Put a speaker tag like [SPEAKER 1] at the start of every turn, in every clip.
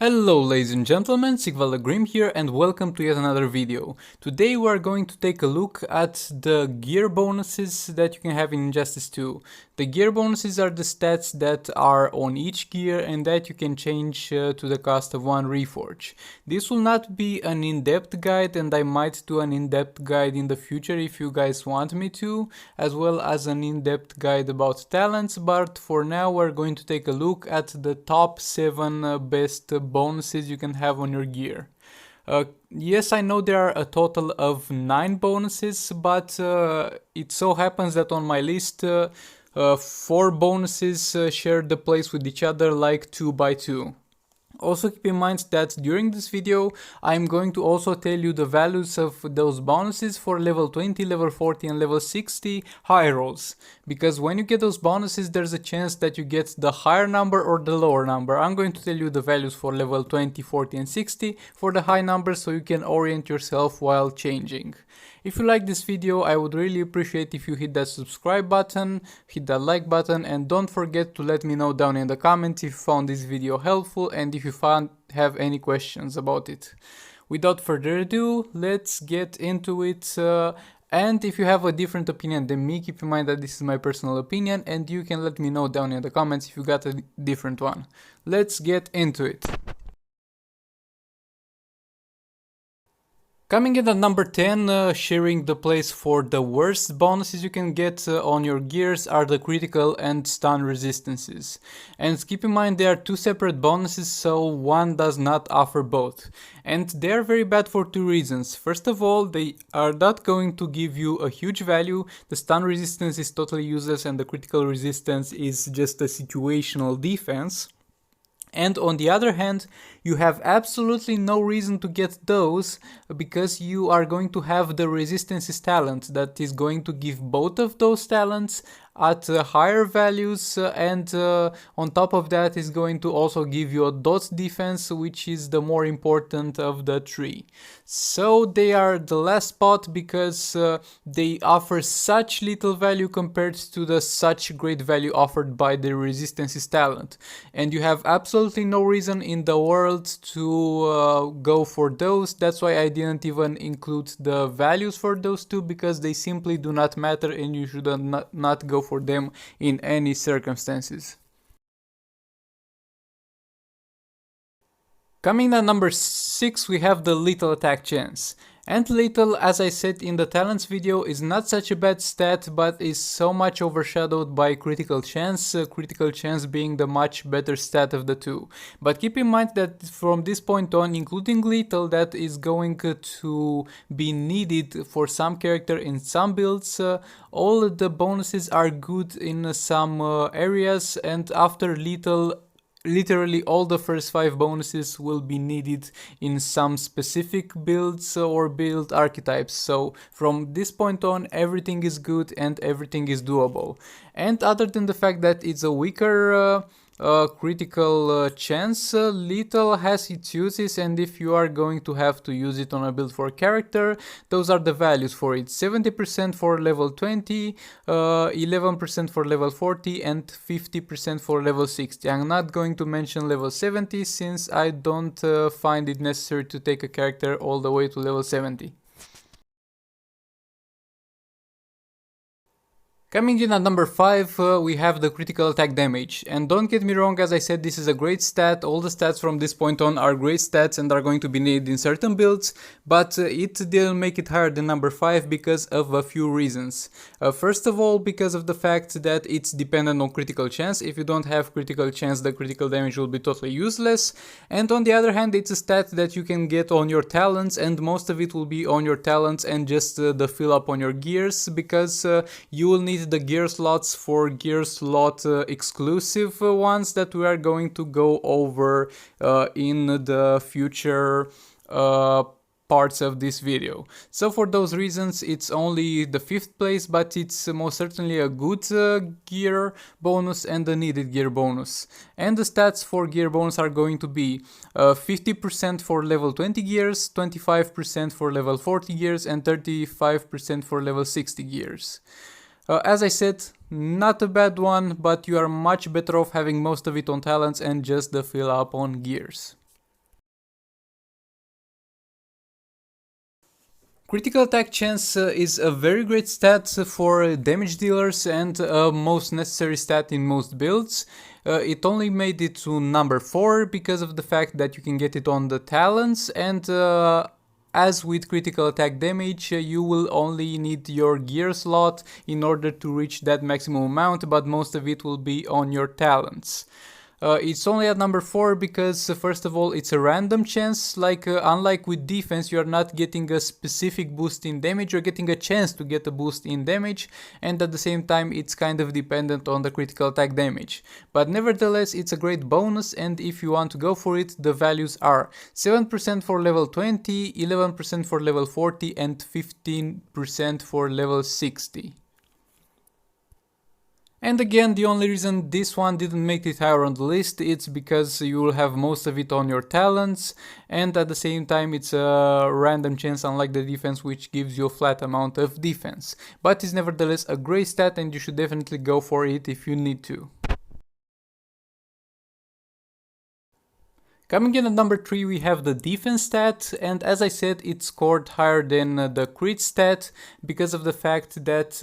[SPEAKER 1] Hello ladies and gentlemen, Sigvalda Grim here and welcome to yet another video. Today we are going to take a look at the gear bonuses that you can have in Injustice 2. The gear bonuses are the stats that are on each gear and that you can change to the cost of one Reforge. This will not be an in-depth guide, and I might do an in-depth guide in the future if you guys want me to, as well as an in-depth guide about talents, but for now we're going to take a look at the top 7 best bonuses you can have on your gear. Yes, I know there are a total of 9 bonuses, but it so happens that on my list 4 bonuses share the place with each other like 2 by 2. Also keep in mind that during this video I'm going to also tell you the values of those bonuses for level 20, level 40 and level 60 high rolls. Because when you get those bonuses there's a chance that you get the higher number or the lower number. I'm going to tell you the values for level 20, 40 and 60 for the high numbers so you can orient yourself while changing. If you like this video, I would really appreciate if you hit that subscribe button, hit that like button, and don't forget to let me know down in the comments if you found this video helpful and if you have any questions about it. Without further ado, let's get into it. And if you have a different opinion than me, keep in mind that this is my personal opinion and you can let me know down in the comments if you got a different one. Let's get into it. Coming in at number 10, sharing the place for the worst bonuses you can get on your gears are the critical and stun resistances. And keep in mind they are 2 separate bonuses, so one does not offer both. And they are very bad for 2 reasons. First of all, they are not going to give you a huge value. The stun resistance is totally useless and the critical resistance is just a situational defense. And on the other hand, you have absolutely no reason to get those because you are going to have the resistances talent that is going to give both of those talents at higher values, and on top of that is going to also give you a dot defense, which is the more important of the 3. So they are the last spot because they offer such little value compared to the such great value offered by the resistances talent, and you have absolutely no reason in the world to go for those. That's why I didn't even include the values for those 2, because they simply do not matter and you should not go for them in any circumstances. Coming at number 6, we have the lethal attack chance. And lethal, as I said in the talents video, is not such a bad stat, but is so much overshadowed by critical chance being the much better stat of the 2. But keep in mind that from this point on, including lethal, that is going to be needed for some character in some builds. All the bonuses are good in some areas, and after lethal, literally all the first 5 bonuses will be needed in some specific builds or build archetypes. So from this point on, everything is good and everything is doable. And other than the fact that it's a weaker critical chance, lethal has its uses, and if you are going to have to use it on a build for a character, those are the values for it: 70% for level 20, 11% for level 40 and 50% for level 60. I'm not going to mention level 70 since I don't find it necessary to take a character all the way to level 70. Coming in at number 5, we have the critical attack damage. And don't get me wrong, as I said, this is a great stat. All the stats from this point on are great stats and are going to be needed in certain builds, but it didn't make it higher than number 5 because of a few reasons. First of all, because of the fact that it's dependent on critical chance. If you don't have critical chance, the critical damage will be totally useless. And on the other hand, it's a stat that you can get on your talents, and most of it will be on your talents and just the fill up on your gears, because you will need the gear slots for gear slot exclusive ones that we are going to go over in the future parts of this video. So for those reasons, it's only the 5th place, but it's most certainly a good gear bonus and a needed gear bonus. And the stats for gear bonus are going to be 50% for level 20 gears, 25% for level 40 gears, and 35% for level 60 gears. As I said, not a bad one, but you are much better off having most of it on talents and just the fill up on gears. Critical attack chance is a very great stat for damage dealers and most necessary stat in most builds. It only made it to number 4 because of the fact that you can get it on the talents, and as with critical attack damage, you will only need your gear slot in order to reach that maximum amount, but most of it will be on your talents. It's only at number 4 because first of all it's a random chance, unlike with defense you are not getting a specific boost in damage, you're getting a chance to get a boost in damage, and at the same time it's kind of dependent on the critical attack damage. But nevertheless it's a great bonus, and if you want to go for it, the values are 7% for level 20, 11% for level 40 and 15% for level 60. And again, the only reason this one didn't make it higher on the list, it's because you will have most of it on your talents, and at the same time it's a random chance, unlike the defense, which gives you a flat amount of defense. But it's nevertheless a great stat, and you should definitely go for it if you need to. Coming in at number 3 we have the defense stat, and as I said it scored higher than the crit stat because of the fact that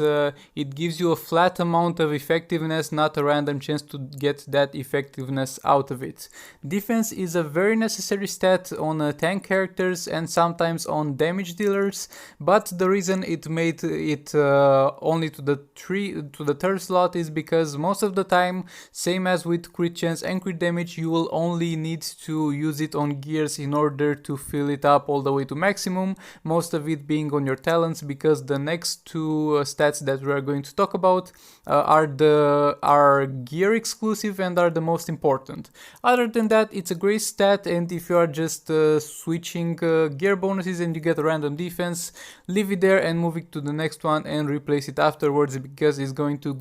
[SPEAKER 1] it gives you a flat amount of effectiveness, not a random chance to get that effectiveness out of it. Defense is a very necessary stat on tank characters and sometimes on damage dealers, but the reason it made it only to the third slot is because most of the time, same as with crit chance and crit damage, you will only need to use it on gears in order to fill it up all the way to maximum, most of it being on your talents, because the next two stats that we are going to talk about are gear exclusive and are the most important. Other than that, it's a great stat, and if you are just switching gear bonuses and you get a random defense, leave it there and move it to the next one and replace it afterwards, because it's going to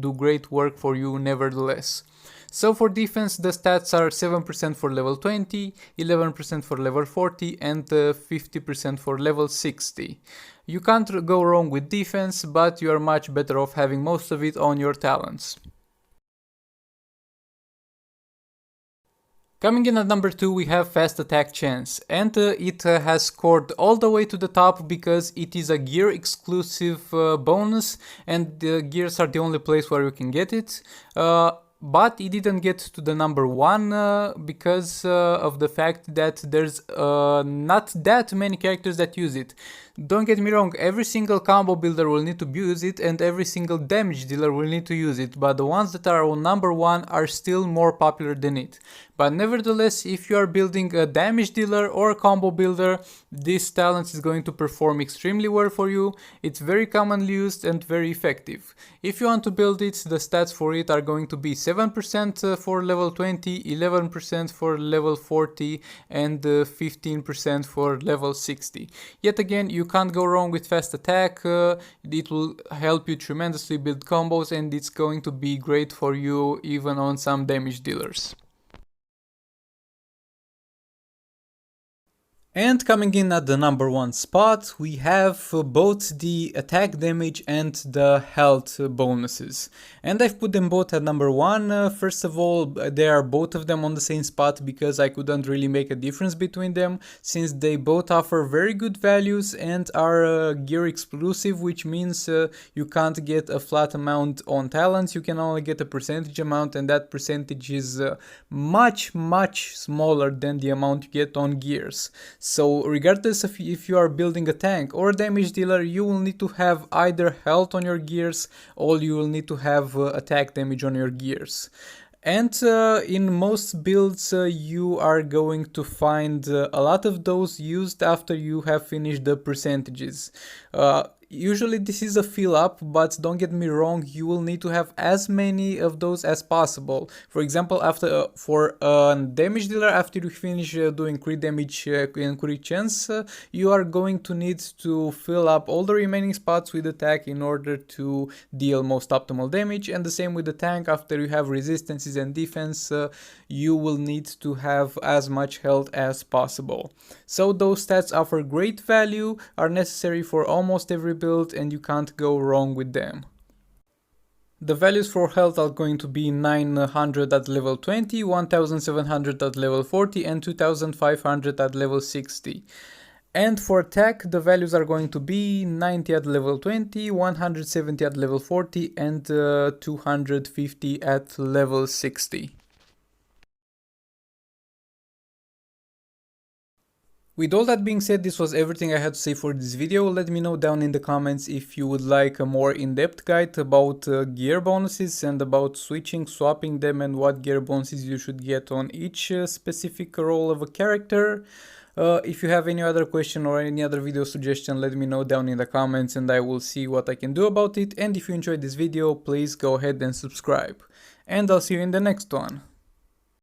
[SPEAKER 1] do great work for you nevertheless. So for defense, the stats are 7% for level 20, 11% for level 40 and 50% for level 60. You can't go wrong with defense, but you are much better off having most of it on your talents. Coming in at number 2 we have fast attack chance, and it has scored all the way to the top because it is a gear exclusive bonus, and the gears are the only place where you can get it. But it didn't get to the number 1 because of the fact that there's not that many characters that use it. Don't get me wrong, every single combo builder will need to use it and every single damage dealer will need to use it, but the ones that are on number 1 are still more popular than it. But nevertheless, if you are building a damage dealer or a combo builder, this talent is going to perform extremely well for you. It's very commonly used and very effective. If you want to build it, the stats for it are going to be 7% for level 20, 11% for level 40 and 15% for level 60. Yet again, you can't go wrong with fast attack. It will help you tremendously build combos, and it's going to be great for you even on some damage dealers. And coming in at the number 1 spot, we have both the attack damage and the health bonuses. And I've put them both at number 1. First of all, they are both of them on the same spot because I couldn't really make a difference between them, since they both offer very good values and are gear exclusive, which means you can't get a flat amount on talents, you can only get a percentage amount, and that percentage is much smaller than the amount you get on gears. So regardless of if you are building a tank or a damage dealer, you will need to have either health on your gears or you will need to have attack damage on your gears. And in most builds you are going to find a lot of those used after you have finished the percentages. Usually this is a fill up, but don't get me wrong, you will need to have as many of those as possible. For example, for a damage dealer, after you finish doing crit damage and crit chance, you are going to need to fill up all the remaining spots with attack in order to deal most optimal damage, and the same with the tank. After you have resistances and defense, you will need to have as much health as possible. So those stats offer great value, are necessary for almost every build, and you can't go wrong with them. The values for health are going to be 900 at level 20, 1700 at level 40 and 2500 at level 60. And for attack, the values are going to be 90 at level 20, 170 at level 40, and 250 at level 60. With all that being said, this was everything I had to say for this video. Let me know down in the comments if you would like a more in-depth guide about gear bonuses and about switching, swapping them, and what gear bonuses you should get on each specific role of a character. If you have any other question or any other video suggestion, let me know down in the comments and I will see what I can do about it. And if you enjoyed this video, please go ahead and subscribe. And I'll see you in the next one.